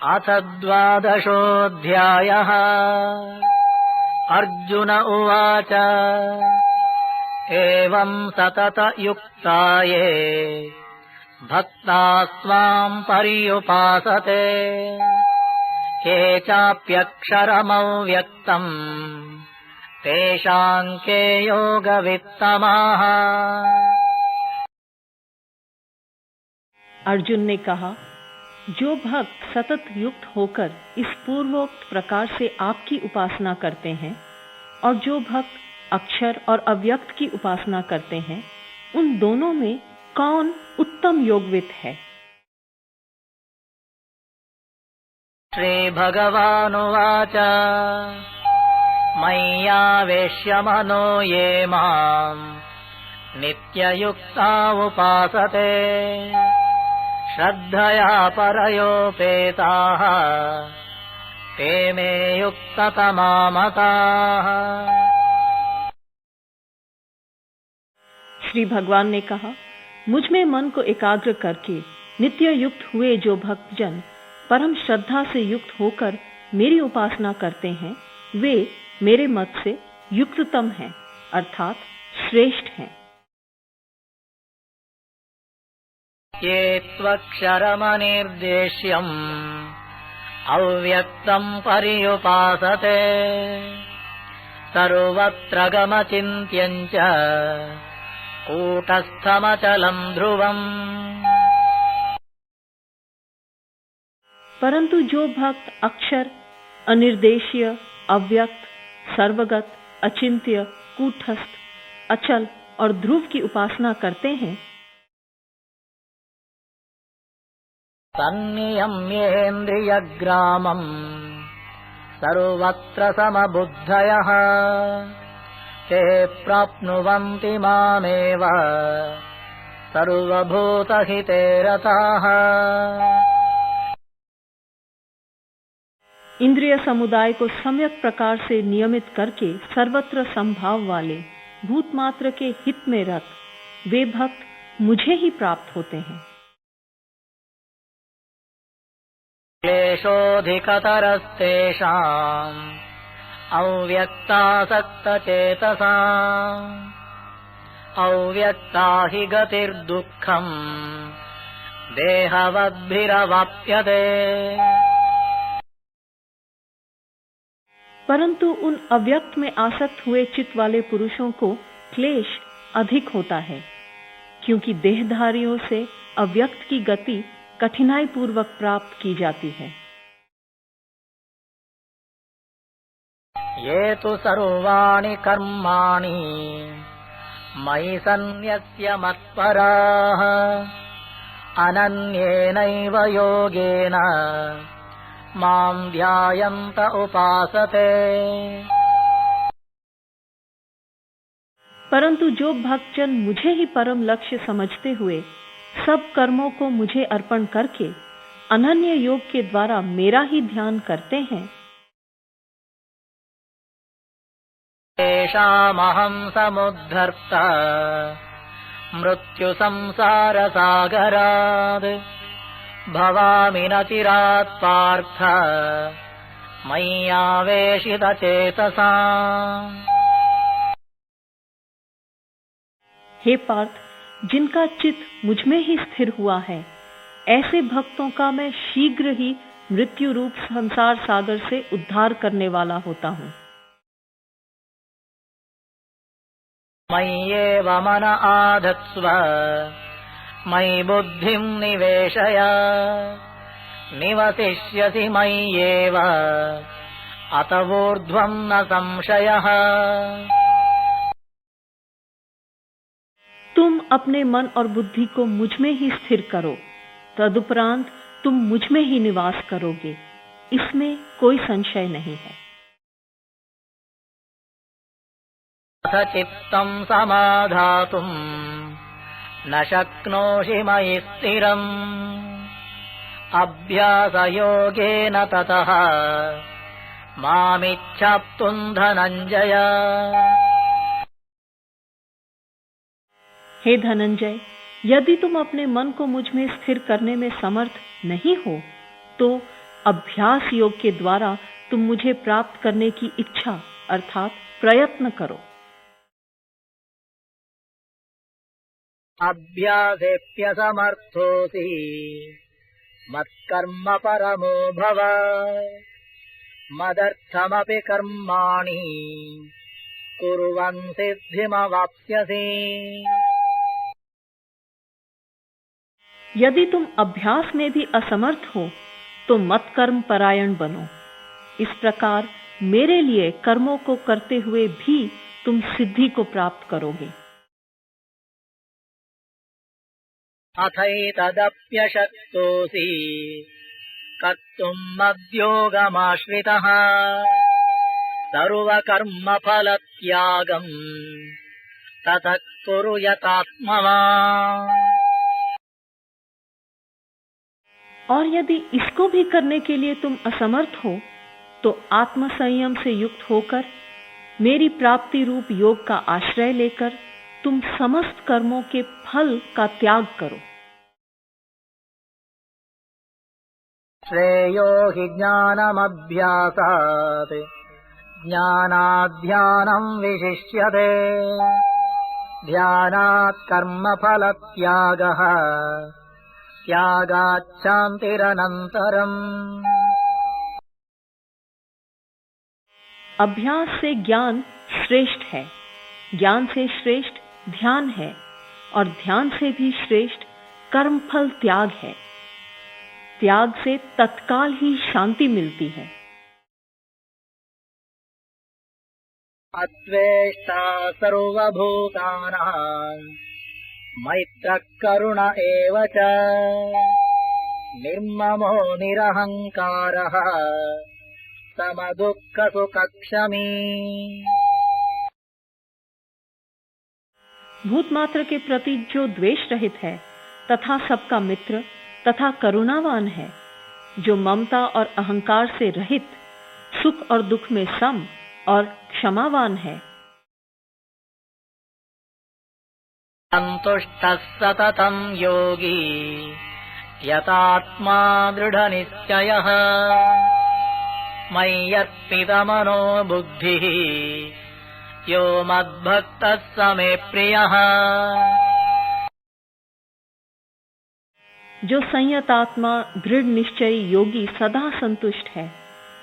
अथ द्वादशोऽध्यायः। अर्जुन उवाच एवं सततयुक्ता ये भक्तास्त्वां पर्युपासते ये चाप्यक्षरमव्यक्तम् तेषां के योगवित्तमाः। अर्जुन ने कहा, जो भक्त सतत युक्त होकर इस पूर्वोक्त प्रकार से आपकी उपासना करते हैं और जो भक्त अक्षर और अव्यक्त की उपासना करते हैं, उन दोनों में कौन उत्तम योगवित है? श्री भगवानुवाच मय्यावेश्य मनो ये माम् नित्ययुक्ता उपासते श्रद्धया परयोपेताः ते मे युक्ततमा मताः। श्री भगवान ने कहा, मुझ में मन को एकाग्र करके नित्य युक्त हुए जो भक्तजन परम श्रद्धा से युक्त होकर मेरी उपासना करते हैं, वे मेरे मत से युक्ततम हैं, अर्थात श्रेष्ठ हैं। ये त्वक्षरमनिर्देश्यम् अव्यक्तम् पर्युपासते सर्वत्र गमचिन्त्यम् च कूटस्थमचलम् ध्रुवम्। परंतु जो भक्त अक्षर, अनिर्देश्य, अव्यक्त, सर्वगत, अचिंत्य, कूटस्थ, अचल और ध्रुव की उपासना करते हैं, संनियम्येन्द्रियग्रामम् सर्वत्र समबुद्धयः ते प्राप्नुवन्ति मामेव सर्वभूतहिते रताः। इंद्रिय समुदाय को सम्यक प्रकार से नियमित करके सर्वत्र संभाव वाले भूत मात्र के हित में रत वे भक्त मुझे ही प्राप्त होते हैं। क्लेशोऽधिकतरस्तेषाम् अव्यक्तासक्तचेतसाम् अव्यक्ता हि गतिर्दुःखम् देहवद्भिरवाप्यते। परंतु उन अव्यक्त में आसक्त हुए चित्त वाले पुरुषों को क्लेश अधिक होता है, क्योंकि देहधारियों से अव्यक्त की गति कठिनाई पूर्वक प्राप्त की जाती है। ये तु सर्वाणि कर्माणि मयि सन्न्यस्य मत्पराः अनन्येनैव योगेन मां ध्यायन्त उपासते। परंतु जो भक्तजन मुझे ही परम लक्ष्य समझते हुए सब कर्मों को मुझे अर्पण करके अनन्य योग के द्वारा मेरा ही ध्यान करते हैं, तेषामहं समुद्धर्ता मृत्यु संसार सागरात् भवामि न चिरात् पार्थ मय्यावेशितचेतसाम्। हे पार्थ, जिनका चित्त मुझ में ही स्थिर हुआ है, ऐसे भक्तों का मैं शीघ्र ही मृत्यु रूप संसार सागर से उद्धार करने वाला होता हूँ। मय्येव मन आधत्स्व मयि बुद्धिं निवेशय निवसिष्यसि मय्येव अत ऊर्ध्वं न संशयः। तुम अपने मन और बुद्धि को मुझ में ही स्थिर करो, तदुपरांत तुम मुझ में ही निवास करोगे, इसमें कोई संशय नहीं है। अथ चित्तं समाधातुं न शक्नोषि मयि स्थिरम् अभ्यासयोगेन ततः मामिच्छाप्तुं धनञ्जय। हे धनंजय, यदि तुम अपने मन को मुझ में स्थिर करने में समर्थ नहीं हो, तो अभ्यास योग के द्वारा तुम मुझे प्राप्त करने की इच्छा अर्थात प्रयत्न करो। अभ्यासेऽप्यसमर्थोऽसि मत्कर्म परमो भव मदर्थमपि कर्माणि कुर्वन् सिद्धिमवाप्स्यसि। यदि तुम अभ्यास में भी असमर्थ हो तो मत कर्म परायण बनो। इस प्रकार मेरे लिए कर्मों को करते हुए भी तुम सिद्धि को प्राप्त करोगे। अथैतदप्यशक्तोऽसि कर्तुम् मद्योगमाश्रितः सर्वकर्मफलत्यागम् ततः कुरु यतात्मवान्। और यदि इसको भी करने के लिए तुम असमर्थ हो तो आत्म संयम से युक्त होकर मेरी प्राप्ति रूप योग का आश्रय लेकर तुम समस्त कर्मों के फल का त्याग करो। श्रेयो हि ज्ञानमभ्यासात् ज्ञानाध्यानम् विशिष्यते ध्यानात् कर्मफलत्यागः त्यागात् शान्तिरनन्तरम्। अभ्यास से ज्ञान श्रेष्ठ है, ज्ञान से श्रेष्ठ ध्यान है और ध्यान से भी श्रेष्ठ कर्मफल त्याग है। त्याग से तत्काल ही शांति मिलती है। अत्वेष्टा सर्वभूतानां मैत्रः करुण एव च निर्ममो निरहङ्कारः समदुःखसुखक्षमी। भूत मात्र के प्रति जो द्वेष रहित है तथा सबका मित्र तथा करुणावान है, जो ममता और अहंकार से रहित, सुख और दुख में सम और क्षमावान है। सन्तुष्टः सततं योगी यतात्मा दृढनिश्चयः मय्यर्पितमनो बुद्धिः यो मद्भक्तः स मे प्रियः। जो संयतात्मा दृढ़ निश्चयी योगी सदा संतुष्ट है,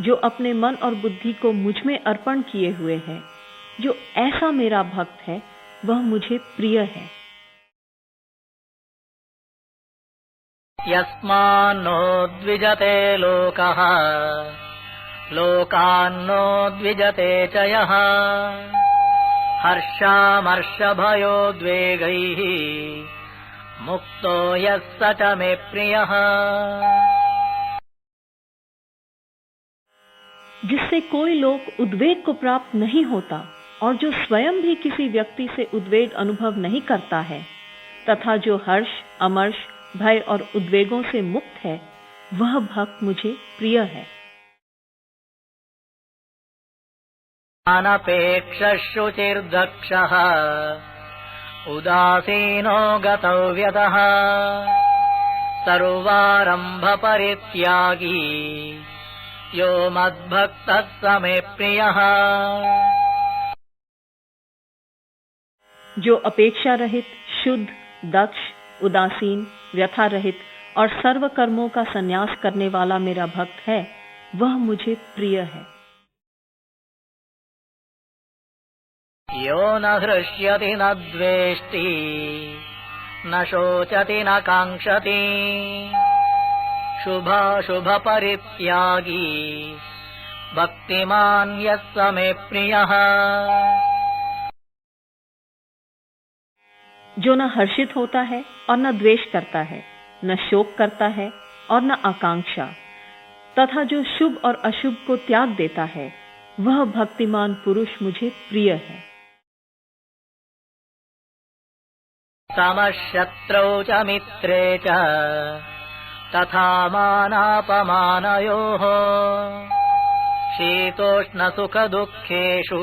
जो अपने मन और बुद्धि को मुझ में अर्पण किए हुए है, जो ऐसा मेरा भक्त है वह मुझे प्रिय है। यस्मान्नो द्विजते लोकः लोकान्नो द्विजते च यः हर्षामर्षभयोद्वेगैः मुक्तो यः स च मे प्रियः। जिससे कोई लोक उद्वेग को प्राप्त नहीं होता और जो स्वयं भी किसी व्यक्ति से उद्वेग अनुभव नहीं करता है तथा जो हर्ष, अमर्ष, भय और उद्वेगों से मुक्त है, वह भक्त मुझे प्रिय है। अनपेक्षशुचिर्दक्षः उदासीनो गतव्यतः सर्वारम्भपरित्यागी यो मद्भक्तः स मे प्रियः। जो अपेक्षा रहित, शुद्ध, दक्ष, उदासीन, व्यथा रहित और सर्व कर्मों का संन्यास करने वाला मेरा भक्त है, वह मुझे प्रिय है। यो न हृष्यति न द्वेष्टि न शोचति न काङ्क्षति शुभाशुभपरित्यागी भक्तिमान् यः स मे प्रियः। जो न हर्षित होता है और न द्वेष करता है, न शोक करता है और न आकांक्षा, तथा जो शुभ और अशुभ को त्याग देता है, वह भक्तिमान पुरुष मुझे प्रिय है। समशत्रौ च मित्रे च तथा मानापमानयोः शीतोष्णसुखदुःखेषु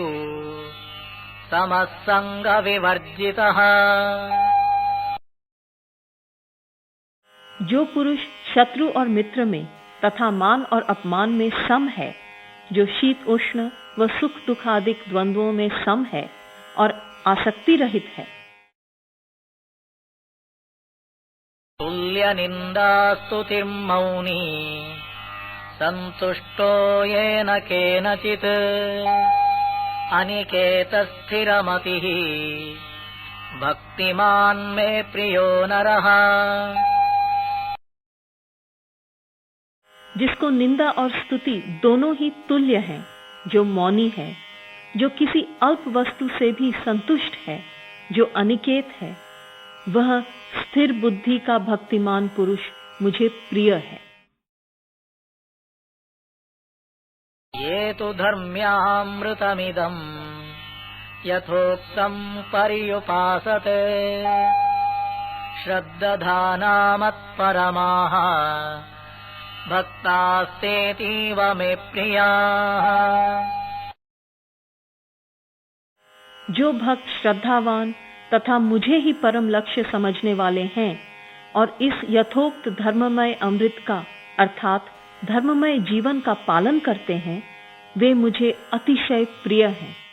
समसंगविवर्जितः। जो पुरुष शत्रु और मित्र में तथा मान और अपमान में सम है, जो शीत उष्ण व सुख दुख आदि द्वंद्वों में सम है और आसक्ति रहित है। तुल्य निंदा स्तुतिर्मौनी संतुष्टो येन केनचित् अनिकेत स्थिरमतिः भक्तिमान् मे प्रियो नरः। जिसको निंदा और स्तुति दोनों ही तुल्य हैं, जो मौनी है, जो किसी अल्प वस्तु से भी संतुष्ट है, जो अनिकेत है, वह स्थिर बुद्धि का भक्तिमान पुरुष मुझे प्रिय है। ये तु धर्म्यामृतमिदम् यथोक्तम् पर्युपासते श्रद्धाना मत्परमाः भक्तास्तेतीव मे प्रियाः। जो भक्त श्रद्धावान तथा मुझे ही परम लक्ष्य समझने वाले हैं और इस यथोक्त धर्ममय अमृत का अर्थात धर्ममय जीवन का पालन करते हैं, वे मुझे अतिशय प्रिय हैं।